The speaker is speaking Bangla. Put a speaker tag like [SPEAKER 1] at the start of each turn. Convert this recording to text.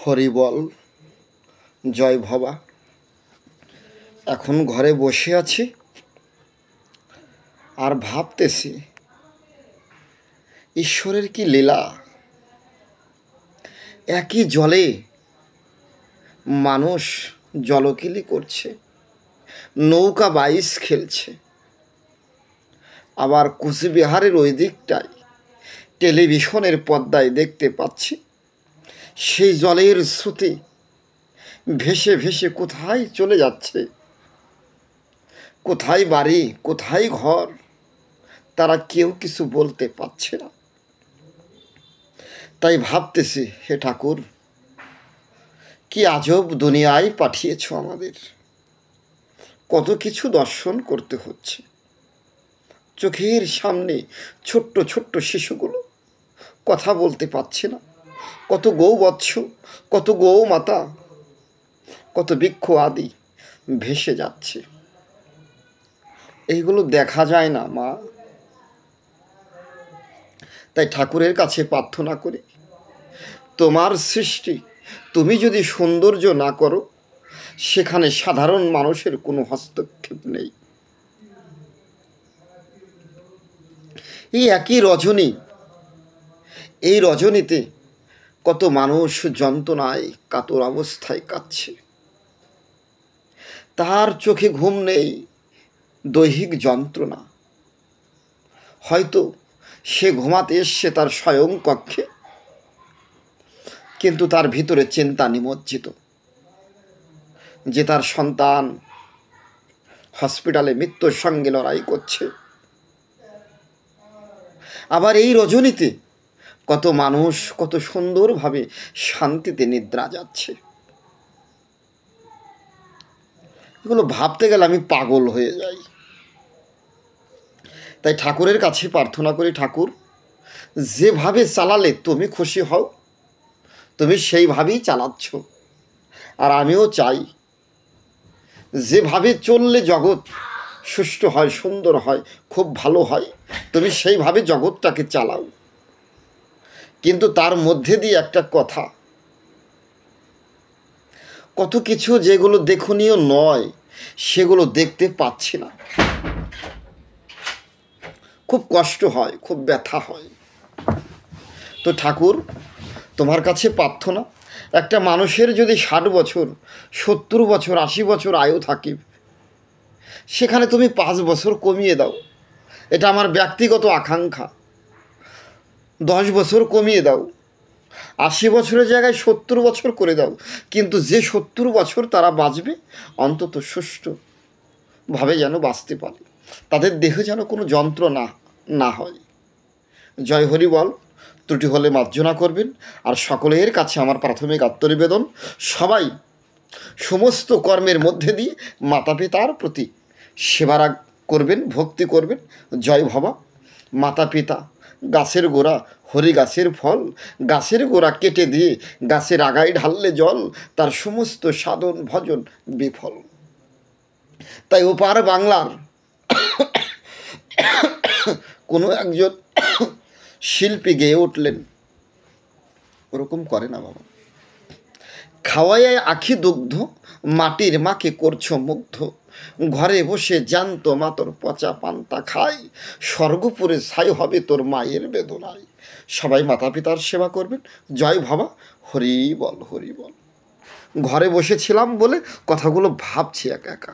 [SPEAKER 1] হরি বল, জয় ভবা। এখন ঘরে বসে আছি আর ভাবতেছি ঈশ্বরের কি লীলা। একই জলে মানুষ জলকিলি করছে, নৌকা বাইচ খেলছে, আবার কুচবিহারের ওই দিকটায় টেলিভিশনের পর্দায় দেখতে পাচ্ছি সেই জলের স্রোতে ভেসে ভেসে কোথায় চলে যাচ্ছে, কোথায় বাড়ি কোথায় ঘর তারা কেউ কিছু বলতে পারছে না। তাই ভাবতেছি, হে ঠাকুর, কি আজব দুনিয়ায় পাঠিয়েছ আমাদের। কত কিছু দর্শন করতে হচ্ছে, চোখের সামনে ছোট্ট ছোট্ট শিশুগুলো কথা বলতে পারছে না, কত গৌবৎস, কত গৌমাতা, কত বৃক্ষ আদি ভেসে যাচ্ছে। এইগুলো দেখা যায় না মা। তাই ঠাকুরের কাছে প্রার্থনা করি, তোমার সৃষ্টি তুমি যদি সৌন্দর্য না করো, সেখানে সাধারণ মানুষের কোনো হস্তক্ষেপ নেই। এই একই রজনী, এই রজনীতে কত মানুষ যন্ত্রণায় কাতর অবস্থায় কাঁদছে, তার চোখে ঘুম নেই, দৈহিক যন্ত্রণা। হয়তো সে ঘুমাতে এসছে তার স্বয়ং কক্ষে, কিন্তু তার ভিতরে চিন্তা নিমজ্জিত যে তার সন্তান হসপিটালে মৃত্যুর সঙ্গে লড়াই করছে। আবার এই রজনীতে কত মানুষ কত সুন্দরভাবে শান্তিতে নিদ্রা যাচ্ছে। এগুলো ভাবতে গেলে আমি পাগল হয়ে যাই। তাই ঠাকুরের কাছে প্রার্থনা করি, ঠাকুর যেভাবে চালালে তুমি খুশি হও, তুমি সেইভাবেই চালাচ্ছ। আর আমিও চাই যেভাবে চললে জগৎ সুষ্ঠু হয়, সুন্দর হয়, খুব ভালো হয়, তুমি সেইভাবে জগৎটাকে চালাও। কিন্তু তার মধ্যে দিয়ে একটা কথা, কত কিছু যেগুলো দেখনীয় নয় সেগুলো দেখতে পাচ্ছি না, খুব কষ্ট হয়, খুব ব্যথা হয়। তো ঠাকুর তোমার কাছে প্রার্থনা, একটা মানুষের যদি 60 বছর 70 বছর 80 বছর আয়ু থাকে, সেখানে তুমি 5 বছর কমিয়ে দাও। এটা আমার ব্যক্তিগত আকাঙ্ক্ষা। 10 বছর কমিয়ে দাও, 80 বছরের জায়গায় 70 বছর করে দাও। কিন্তু যে 70 বছর তারা বাঁচবে, অন্তত সুষ্ঠুভাবে যেন বাঁচতে পারে, তাদের দেহে যেন কোনো যন্ত্র না হয়। জয় হরি বল। ত্রুটি হলে মার্জনা করবেন। আর সকলের কাছে আমার প্রাথমিক আত্মনিবেদন, সবাই সমস্ত কর্মের মধ্যে দিয়ে মাতা পিতার প্রতি সেবারাগ করবেন, ভক্তি করবেন। জয় ভবা। মাতা পিতা গাছের গোড়া, হরি গাছের ফল, গাছের গোড়া কেটে দিয়ে গাছের আগায় ঢাললে জল, তার সমস্ত সাধন ভজন বিফল। তাই ওপার বাংলার কোনো একজন শিল্পী গেয়ে উঠলেন, ওরকম করে না বাবা। খাওয়ায় আখি দুগ্ধ, মাটির মাকে করছো মুগ্ধ, ঘরে বসে জ্যান্ত মাতর পচা পান্তা খাই, স্বর্গপুরে ছাই হবে তোর মায়ের বেদনায়। সবাই মাতা পিতার সেবা করবেন। জয় ভবা। হরি বল, হরি বল। ঘরে বসেছিলাম বলে কথাগুলো ভাবছি একা একা।